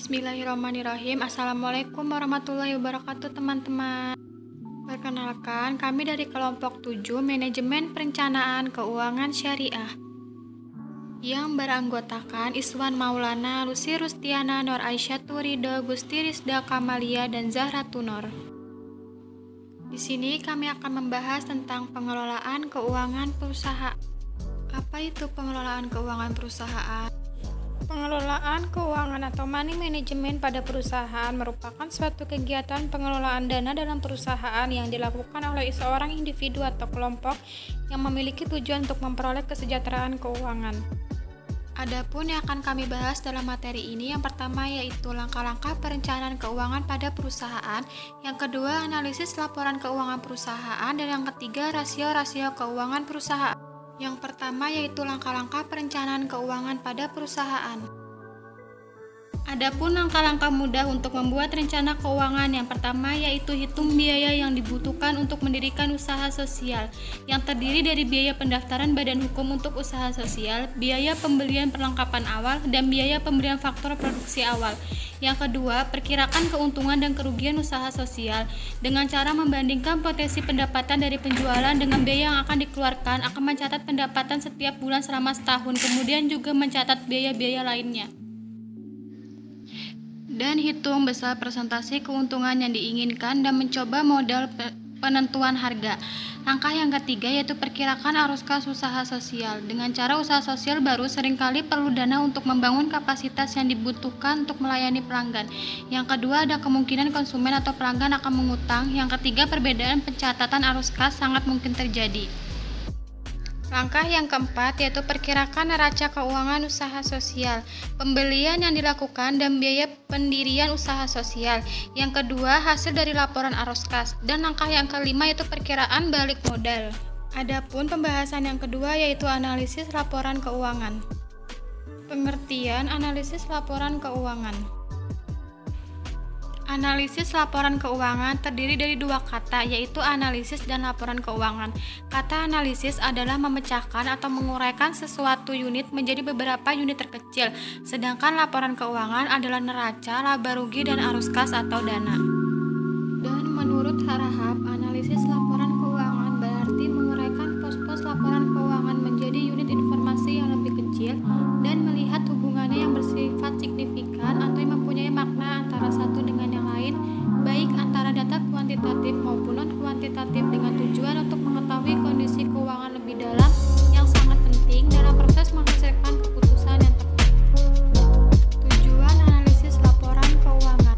Bismillahirrahmanirrahim. Assalamualaikum warahmatullahi wabarakatuh teman-teman. Perkenalkan, kami dari kelompok 7 Manajemen Perencanaan Keuangan Syariah yang beranggotakan Iswan Maulana, Lucy Rustiana, Nur Aisyah Turido, Gusti Rizda Kamalia, dan Zahra Tunor. Di sini kami akan membahas tentang pengelolaan keuangan perusahaan. Apa itu pengelolaan keuangan perusahaan? Pengelolaan keuangan atau money management pada perusahaan merupakan suatu kegiatan pengelolaan dana dalam perusahaan yang dilakukan oleh seorang individu atau kelompok yang memiliki tujuan untuk memperoleh kesejahteraan keuangan. Adapun yang akan kami bahas dalam materi ini, yang pertama yaitu langkah-langkah perencanaan keuangan pada perusahaan, yang kedua analisis laporan keuangan perusahaan, dan yang ketiga rasio-rasio keuangan perusahaan. Yang pertama yaitu langkah-langkah perencanaan keuangan pada perusahaan. Adapun langkah-langkah mudah untuk membuat rencana keuangan, yang pertama yaitu hitung biaya yang dibutuhkan untuk mendirikan usaha sosial, yang terdiri dari biaya pendaftaran badan hukum untuk usaha sosial, biaya pembelian perlengkapan awal, dan biaya pembelian faktor produksi awal. Yang kedua, perkirakan keuntungan dan kerugian usaha sosial dengan cara membandingkan potensi pendapatan dari penjualan dengan biaya yang akan dikeluarkan, akan mencatat pendapatan setiap bulan selama setahun, kemudian juga mencatat biaya-biaya lainnya. Dan hitung besar presentasi keuntungan yang diinginkan dan mencoba modal penentuan harga. Langkah yang ketiga yaitu perkirakan arus kas usaha sosial. Dengan cara usaha sosial baru seringkali perlu dana untuk membangun kapasitas yang dibutuhkan untuk melayani pelanggan. Yang kedua, ada kemungkinan konsumen atau pelanggan akan mengutang. Yang ketiga, perbedaan pencatatan arus kas sangat mungkin terjadi. Langkah yang keempat yaitu perkirakan neraca keuangan usaha sosial, pembelian yang dilakukan dan biaya pendirian usaha sosial. Yang kedua, hasil dari laporan arus kas. Dan langkah yang kelima yaitu perkiraan balik modal. Adapun pembahasan yang kedua yaitu analisis laporan keuangan. Pengertian analisis laporan keuangan. Analisis laporan keuangan terdiri dari dua kata, yaitu analisis dan laporan keuangan. Kata analisis adalah memecahkan atau menguraikan sesuatu unit menjadi beberapa unit terkecil, sedangkan laporan keuangan adalah neraca, laba rugi, dan arus kas atau dana. Dan menurut Harahap, analisis laporan keuangan berarti menguraikan pos-pos laporan keuangan menjadi unit informasi yang lebih kecil dan melihat hubungannya yang bersifat signifikan atau yang mempunyai makna antara satu dengan yang lain, baik antara data kuantitatif maupun non-kuantitatif, dengan tujuan untuk mengetahui kondisi keuangan lebih dalam yang sangat penting dalam proses menghasilkan keputusan yang tepat. Tujuan analisis laporan keuangan.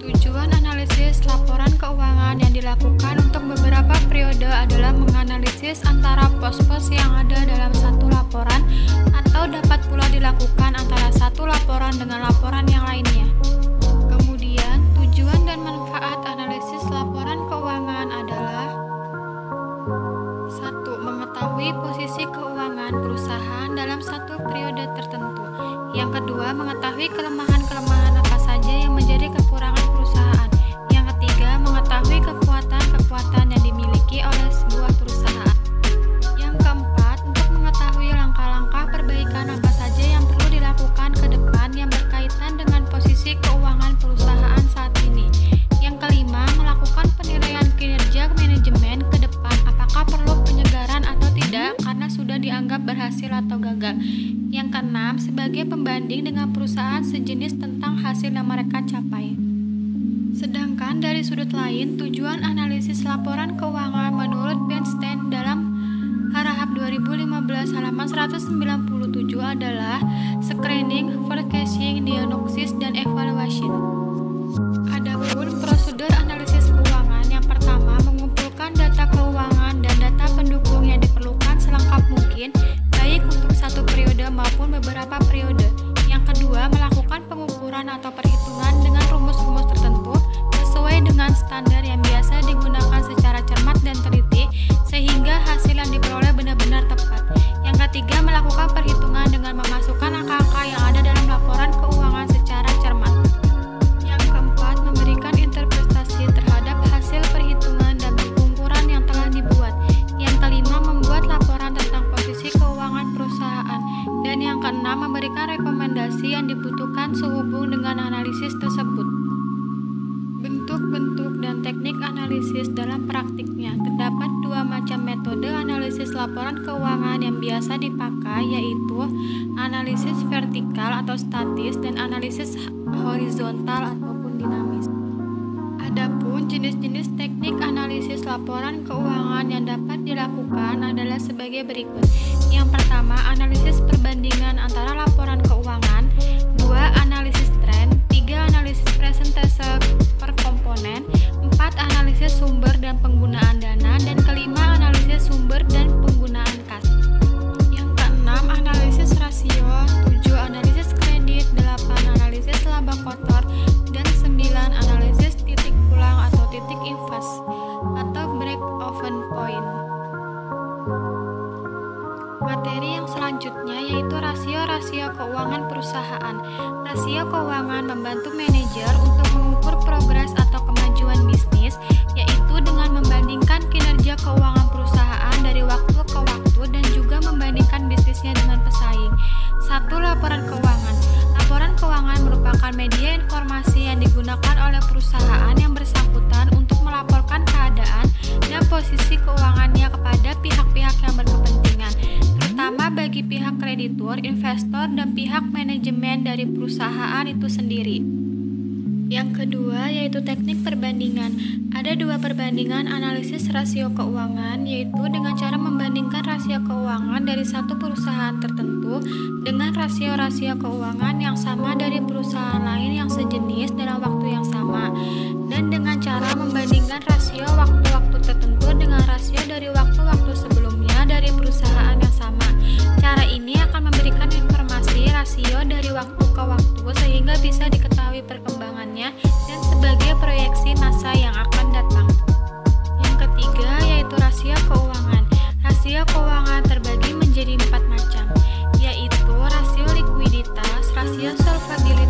Tujuan analisis laporan keuangan yang dilakukan untuk beberapa periode adalah menganalisis antara pos-pos yang ada dalam satu laporan atau dapat pula dilakukan antara satu laporan dengan laporan yang lainnya. Kemudian, tujuan dan manfaat analisis laporan keuangan adalah 1. Mengetahui posisi keuangan perusahaan dalam satu periode tertentu. Yang kedua, mengetahui kelemahan-kelemahan apa saja yang menjadi kekurangan perusahaan. Yang ketiga, mengetahui kekuatan-kekuatan yang dimiliki oleh sebuah perusahaan. Yang keempat, untuk mengetahui langkah-langkah perbaikan apa saja yang perlu dilakukan ke depan yang berkaitan dengan posisi keuangan perusahaan saat ini. Yang kelima, melakukan penilaian kinerja manajemen ke depan, apakah perlu penyegaran atau tidak karena sudah dianggap berhasil atau gagal. Yang keenam, sebagai pembanding dengan perusahaan sejenis tentang hasil yang mereka capai. Sedangkan dari sudut lain, tujuan analisis laporan keuangan menurut Bernstein dalam Harahap 2015 halaman 197 adalah screening, forecasting, diagnosis, dan evaluation. Adapun prosedur analisis keuangan, yang pertama mengumpulkan data keuangan dan data pendukung yang diperlukan selengkap mungkin, baik untuk satu periode maupun beberapa periode. Yang kedua, melakukan pengukuran atau perhitungan dengan rumus-rumus tertentu sesuai dengan standar yang biasa digunakan secara cermat dan teliti, sehingga hasil yang diperoleh benar-benar tepat. Yang ketiga, melakukan perhitungan dengan memasukkan angka-angka yang ada dalam laporan keuangan secara cermat. Yang keempat, memberikan interpretasi terhadap hasil perhitungan dan pengukuran yang telah dibuat. Yang kelima, membuat laporan tentang posisi keuangan perusahaan. Dan Dan yang keenam, memberikan rekomendasi yang dibutuhkan sehubung dengan analisis tersebut. Bentuk-bentuk dan teknik analisis dalam praktiknya. Terdapat dua macam metode analisis laporan keuangan yang biasa dipakai, yaitu analisis vertikal atau statis dan analisis horizontal ataupun dinamis. Adapun jenis-jenis teknik analisis laporan keuangan yang dapat dilakukan adalah sebagai berikut. Yang pertama, analisis perbandingan antara laporan keuangan. 2. Analisis tren. 3. Analisis persentase per komponen. 4. Analisis sumber dan penggunaan dana. Dan kelima, analisis sumber dan penggunaan kas. Yang keenam, analisis rasio. 7. Analisis kredit. 8. Analisis laba kotor. Dan 9. Analisis titik pulang atau titik impas atau break-even point. Materi yang selanjutnya yaitu rasio-rasio keuangan perusahaan. Rasio keuangan membantu manajer untuk mengukur progres atau kemajuan bisnis, yaitu dengan membandingkan kinerja keuangan perusahaan dari waktu ke waktu dan juga membandingkan bisnisnya dengan pesaing. 1. Laporan keuangan. Laporan keuangan merupakan media informasi yang digunakan oleh perusahaan yang bersangkutan untuk melaporkan keadaan dan posisi keuangannya kepada pihak-pihak yang berkepentingan, terutama bagi pihak kreditur, investor, dan pihak manajemen dari perusahaan itu sendiri. Yang kedua yaitu teknik perbandingan. Ada dua perbandingan analisis rasio keuangan, yaitu dengan cara membandingkan rasio keuangan dari satu perusahaan tertentu dengan rasio-rasio keuangan yang sama dari perusahaan lain yang sejenis dalam waktu yang sama, dan dengan cara membandingkan rasio waktu-waktu tertentu dengan rasio dari waktu-waktu sebelumnya dari perusahaan yang sama. Cara ini akan memberikan informasi rasio dari waktu ke waktu sehingga bisa diketahui perkembangannya dan sebagai proyeksi masa yang akan datang. Yang ketiga yaitu rasio keuangan. Rasio keuangan terbagi menjadi 4 macam, yaitu rasio likuiditas, rasio solvabilitas,